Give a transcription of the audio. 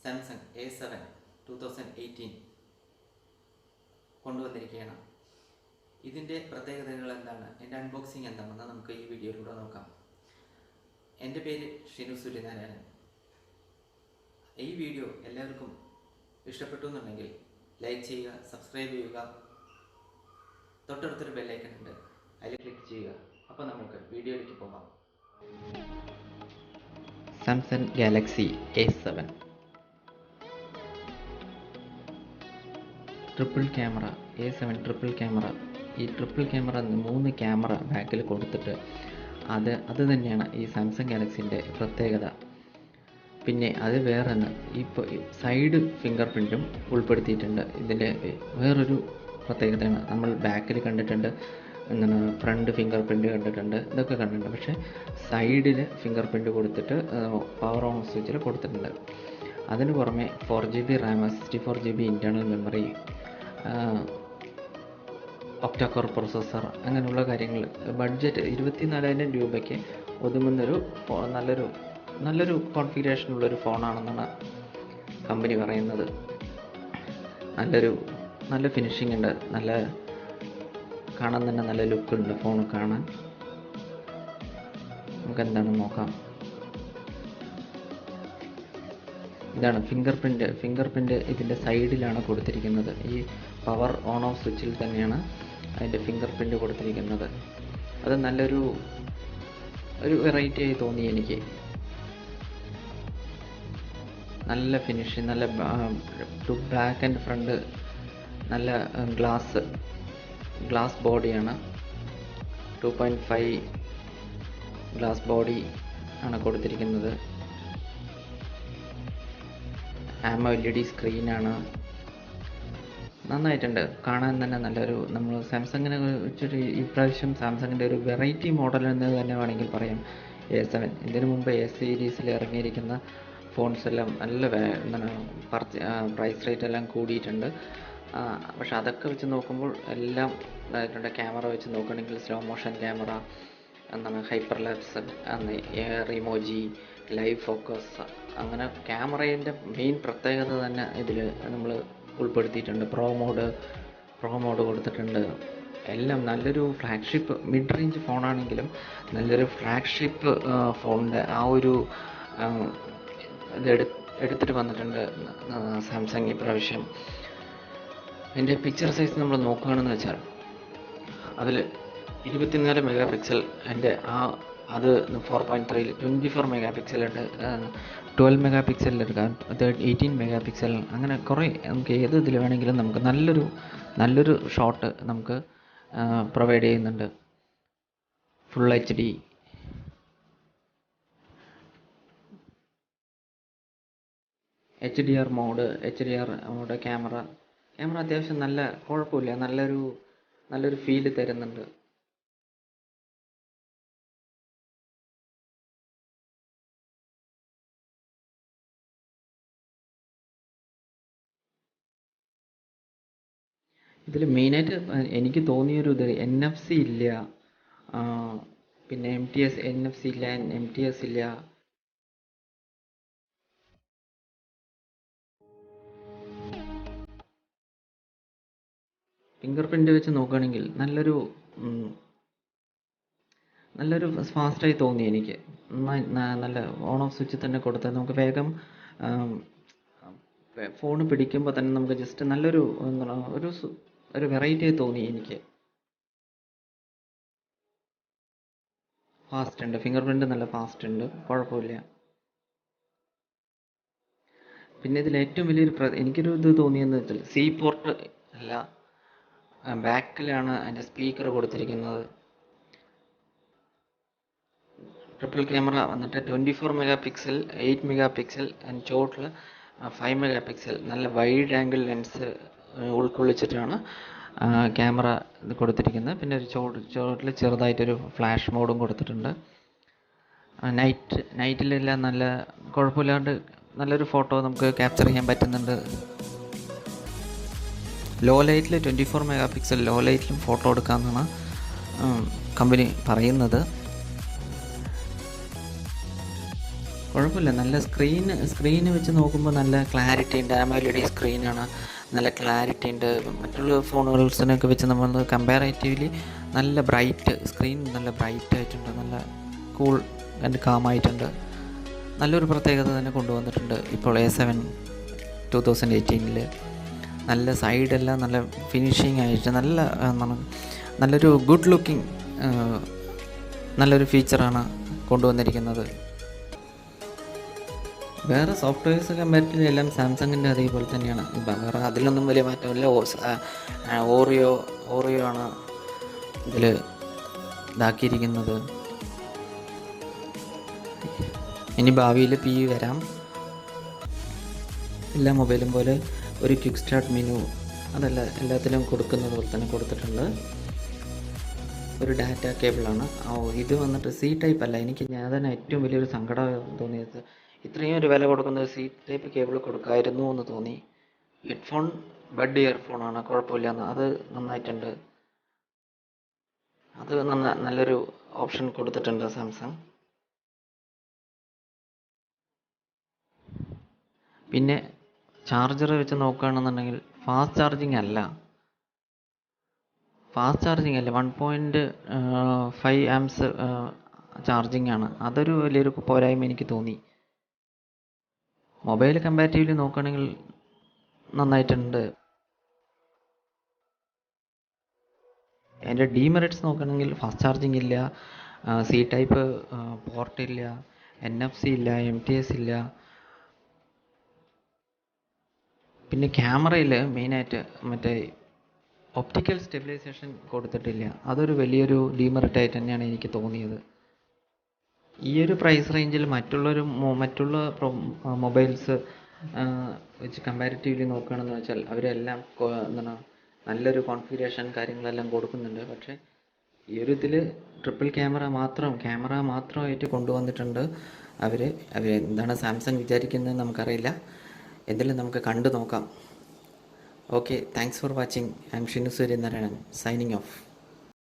Samsung A7 2018 കൊണ്ടുവന്നിരിക്കുകയാണ്. ഇതിൻ്റെ പ്രത്യേകതകൾ എന്താണ്, എൻ്റെ അൺബോക്സിങ് എന്താണെന്ന് നമുക്ക് ഈ വീഡിയോയിലൂടെ നോക്കാം. എൻ്റെ പേര് ഷിനു സൂര്യനാരായണൻ. ഈ വീഡിയോ എല്ലാവർക്കും ഇഷ്ടപ്പെട്ടു എന്നുണ്ടെങ്കിൽ ലൈക്ക് ചെയ്യുക, സബ്സ്ക്രൈബ് ചെയ്യുക, തൊട്ടടുത്തൊരു ബെല്ലൈക്കൺ ഉണ്ട്, അതിൽ ക്ലിക്ക് ചെയ്യുക. അപ്പോൾ നമുക്ക് വീഡിയോയിലേക്ക് പോകാം. Samsung Galaxy A7 triple camera. A7 triple camera. ഈ ട്രിപ്പിൾ ക്യാമറ 3 ക്യാമറ ബാക്കിൽ കൊടുത്തിട്ട് അത് തന്നെയാണ് ഈ സാംസങ് ഗാലക്സിൻ്റെ പ്രത്യേകത. പിന്നെ അത് വേറെ ഇപ്പോൾ സൈഡ് ഫിംഗർ പ്രിൻറ്റും ഉൾപ്പെടുത്തിയിട്ടുണ്ട്. ഇതിൻ്റെ വേറൊരു പ്രത്യേകതയാണ്, നമ്മൾ ബാക്കിൽ കണ്ടിട്ടുണ്ട്, എന്താണ് ഫ്രണ്ട് ഫിംഗർ പ്രിൻറ്റ് കണ്ടിട്ടുണ്ട്, ഇതൊക്കെ കണ്ടിട്ടുണ്ട്. പക്ഷേ സൈഡിൽ ഫിംഗർ പ്രിൻറ്റ് കൊടുത്തിട്ട് പവർ ഓൺ സ്വിച്ചിൽ കൊടുത്തിട്ടുണ്ട്. അതിന് പുറമെ 4GB Ram, 64GB internal memory, Octa Core processor, അങ്ങനെയുള്ള കാര്യങ്ങൾ. ബഡ്ജറ്റ് 24,000 രൂപയ്ക്ക് ഒതുങ്ങുന്നൊരു നല്ലൊരു കോൺഫിഗറേഷനുള്ളൊരു ഫോണാണെന്നാണ് കമ്പനി പറയുന്നത്. നല്ല ഫിനിഷിംഗ് ഉണ്ട്, കാണാൻ തന്നെ നല്ല ലുക്കുണ്ട് ഫോൺ കാണാൻ. നമുക്ക് എന്താണെന്ന് നോക്കാം. ഇതാണ് ഫിംഗർ പ്രിൻറ്റ് ഇതിൻ്റെ സൈഡിലാണ് കൊടുത്തിരിക്കുന്നത്. ഈ പവർ ഓൺ ഓഫ് സ്വിച്ചിൽ തന്നെയാണ് അതിൻ്റെ ഫിംഗർ പ്രിൻറ്റ് കൊടുത്തിരിക്കുന്നത്. അത് നല്ലൊരു വെറൈറ്റി ആയി തോന്നി എനിക്ക്. നല്ല ഫിനിഷിങ്, നല്ല ബാക്ക് ആൻഡ് ഫ്രണ്ട്, നല്ല ഗ്ലാസ് ബോഡിയാണ്. 2.5 ഗ്ലാസ് ബോഡി ആണ് കൊടുത്തിരിക്കുന്നത്. AMOLED സ്ക്രീനാണ്. നന്നായിട്ടുണ്ട്, കാണാൻ തന്നെ നമ്മൾ സാംസങ്ങിനെ വെച്ചിട്ട് ഇപ്രാവശ്യം സാംസങ്ങിൻ്റെ ഒരു വെറൈറ്റി മോഡൽ എന്ന് തന്നെ വേണമെങ്കിൽ പറയാം A7. ഇതിനു മുമ്പ് A സീരീസിൽ ഇറങ്ങിയിരിക്കുന്ന ഫോൺസ് എല്ലാം നല്ല പ്രൈസ് റേറ്റ് എല്ലാം കൂടിയിട്ടുണ്ട്. പക്ഷെ അതൊക്കെ വെച്ച് നോക്കുമ്പോൾ എല്ലാം ഇതായിട്ടുണ്ട്. ക്യാമറ വെച്ച് നോക്കുകയാണെങ്കിൽ slow motion camera, hyper lapse, air emoji, live focus, അങ്ങനെ ക്യാമറേൻ്റെ മെയിൻ പ്രത്യേകത തന്നെ ഇതിൽ നമ്മൾ ഉൾപ്പെടുത്തിയിട്ടുണ്ട്. പ്രോ മോഡ് കൊടുത്തിട്ടുണ്ട്. എല്ലാം നല്ലൊരു ഫ്ലാഗ്ഷിപ്പ് മിഡ് റേഞ്ച് ഫോണാണെങ്കിലും നല്ലൊരു ഫ്ലാഗ്ഷിപ്പ് ഫോണിൻ്റെ ആ ഒരു ഇത് എടുത്തിട്ട് വന്നിട്ടുണ്ട് സാംസങ് ഇപ്രാവശ്യം. എൻ്റെ പിക്ചർ സൈസ് നമ്മൾ നോക്കുകയാണെന്ന് വെച്ചാൽ അതിൽ 24 മെഗാ പിക്സൽ, എൻ്റെ അത് 4.3 24 മെഗാ പിക്സൽ ഉണ്ട്, 12 മെഗാ പിക്സലിൽ എടുക്കാം, 18 മെഗാ പിക്സൽ, അങ്ങനെ കുറേ നമുക്ക് ഏത് ഇതിൽ വേണമെങ്കിലും നമുക്ക് നല്ലൊരു ഷോട്ട് നമുക്ക് പ്രൊവൈഡ് ചെയ്യുന്നുണ്ട്. ഫുൾ HDR മോഡ് ക്യാമറ അത്യാവശ്യം നല്ല കുഴപ്പമില്ല, നല്ലൊരു ഫീല് തരുന്നുണ്ട്. ഇതിൽ മെയിനായിട്ട് എനിക്ക് തോന്നിയൊരു ഇത് NFC ഇല്ല, പിന്നെ NFC ഇല്ല, MTS ഇല്ല. ഫിംഗർ പ്രിൻ്റ് വെച്ച് നോക്കുകയാണെങ്കിൽ നല്ലൊരു ഫാസ്റ്റായി തോന്നി എനിക്ക്. നല്ല ഓൺ ഓഫ് സ്വിച്ച് തന്നെ കൊടുത്താൽ നമുക്ക് വേഗം ഫോൺ പിടിക്കുമ്പോൾ തന്നെ നമുക്ക് ജസ്റ്റ് നല്ലൊരു ഒരു വെറൈറ്റി ആയി തോന്നി എനിക്ക്. ഫാസ്റ്റ് ഉണ്ട്, ഫിംഗർ പ്രിൻ്റ് നല്ല ഫാസ്റ്റ് ഉണ്ട്, കുഴപ്പമില്ല. പിന്നെ ഇതിൽ ഏറ്റവും വലിയൊരു എനിക്കൊരു ഇത് തോന്നിയെന്ന് വെച്ചാൽ C പോർട്ട് അല്ല, ബാക്കിലാണ് അതിൻ്റെ സ്പീക്കർ കൊടുത്തിരിക്കുന്നത്. ട്രിപ്പിൾ ക്യാമറ വന്നിട്ട് 24 mega pixel, 8 mega pixel and ചോട്ടിൽ 5 മെഗാ പിക്സൽ നല്ല വൈഡ് ആംഗിൾ ലെൻസ് ഉൾക്കൊള്ളിച്ചിട്ടാണ് ക്യാമറ ഇത് കൊടുത്തിരിക്കുന്നത്. പിന്നെ ഒരു ചോട്ടിൽ ചെറുതായിട്ടൊരു ഫ്ലാഷ് മോഡും കൊടുത്തിട്ടുണ്ട്. നൈറ്റിലെല്ലാം നല്ല കുഴപ്പമില്ലാണ്ട് നല്ലൊരു ഫോട്ടോ നമുക്ക് ക്യാപ്ചർ ചെയ്യാൻ പറ്റുന്നുണ്ട്. ലോ ലൈറ്റിൽ 24 മെഗാ പിക്സൽ ലോ ലൈറ്റിലും ഫോട്ടോ എടുക്കാമെന്നാണ് കമ്പനി പറയുന്നത്. കുഴപ്പമില്ല. നല്ല സ്ക്രീന് വെച്ച് നോക്കുമ്പോൾ നല്ല ക്ലാരിറ്റി ഉണ്ട്. AMOLED സ്ക്രീനാണ്, നല്ല ക്ലാരിറ്റി ഉണ്ട്. മറ്റുള്ള ഫോണുകൾസിനൊക്കെ വെച്ച് നമ്മൾ കമ്പാരേറ്റീവ്ലി നല്ല ബ്രൈറ്റ് സ്ക്രീൻ, നല്ല ബ്രൈറ്റ് ആയിട്ടുണ്ട്, നല്ല കൂൾ ആൻഡ് കാമായിട്ടുണ്ട്. നല്ലൊരു പ്രത്യേകത തന്നെ കൊണ്ടുവന്നിട്ടുണ്ട് ഇപ്പോൾ A7 2018. നല്ല സൈഡെല്ലാം നല്ല ഫിനിഷിങ് ആയിട്ട് നല്ലൊരു ഗുഡ് ലുക്കിംഗ് നല്ലൊരു ഫീച്ചറാണ് കൊണ്ടുവന്നിരിക്കുന്നത്. വേറെ സോഫ്റ്റ്വെയർസ് കമ്പാരിറ്റീവ്ലി എല്ലാം സാംസങ്ങിൻ്റെ അതേപോലെ തന്നെയാണ്. വേറെ അതിലൊന്നും വലിയ മാറ്റമില്ല. ഓറിയോ ആണ് ഇതിൽ ഇതാക്കിയിരിക്കുന്നത്. ഇനി ഭാവിയിൽ PE വരാം. എല്ലാ മൊബൈലും പോലെ ഒരു ക്വിക്ക് സ്റ്റാർട്ട് മെനു എല്ലാത്തിലും കൊടുക്കുന്നത് പോലെ തന്നെ കൊടുത്തിട്ടുണ്ട്. ഒരു ഡാറ്റ കേബിളാണ്. ഇത് വന്നിട്ട് C ടൈപ്പ് അല്ല. ഞാൻ തന്നെ ഏറ്റവും വലിയൊരു സങ്കടം തോന്നിയത്, ഇത്രയും ഒരു വില കൊടുക്കുന്നത് C ടൈപ്പ് കേബിൾ കൊടുക്കായിരുന്നു എന്ന് തോന്നി. ഹെഡ്ഫോൺ ബഡ് ഇയർഫോണാണ്, കുഴപ്പമില്ല. അത് നന്നായിട്ടുണ്ട്. അത് നല്ലൊരു ഓപ്ഷൻ കൊടുത്തിട്ടുണ്ട് സാംസങ്. പിന്നെ ചാർജർ വെച്ച് നോക്കുകയാണെന്നുണ്ടെങ്കിൽ ഫാസ്റ്റ് ചാർജിങ് അല്ല. 1.5 ആംസ് ചാർജിങ് ആണ്. അതൊരു വലിയൊരു പോരായ്മ എനിക്ക് തോന്നി. മൊബൈൽ കമ്പാരിറ്റീവ്ലി നോക്കുകയാണെങ്കിൽ നന്നായിട്ടുണ്ട്. എൻ്റെ ഡീമെറിറ്റ്സ് നോക്കുകയാണെങ്കിൽ ഫാസ്റ്റ് ചാർജിങ് ഇല്ല, C ടൈപ്പ് പോർട്ട് ഇല്ല, NFC ഇല്ല, MTS ഇല്ല. പിന്നെ ക്യാമറയിൽ മെയിനായിട്ട് മറ്റേ ഒപ്റ്റിക്കൽ സ്റ്റെബിലൈസേഷൻ കൊടുത്തിട്ടില്ല. അതൊരു വലിയൊരു ഡീമെറിറ്റായിട്ട് തന്നെയാണ് എനിക്ക് തോന്നിയത്. ഈ ഒരു പ്രൈസ് റേഞ്ചിൽ മറ്റുള്ള മൊബൈൽസ് വെച്ച് കമ്പാരിറ്റീവ്ലി നോക്കുകയാണെന്ന് വെച്ചാൽ അവരെല്ലാം നല്ലൊരു കോൺഫിഗറേഷൻ കാര്യങ്ങളെല്ലാം കൊടുക്കുന്നുണ്ട്. പക്ഷേ ഈ ഒരു ഇതിൽ ട്രിപ്പിൾ ക്യാമറ മാത്രമായിട്ട് കൊണ്ടുവന്നിട്ടുണ്ട് അവർ. എന്താണ് സാംസങ് വിചാരിക്കുന്നത് നമുക്കറിയില്ല. എന്തെങ്കിലും നമുക്ക് കണ്ടു നോക്കാം. Okay, thanks for watching. I M Shinu Suryanarayanan, signing off.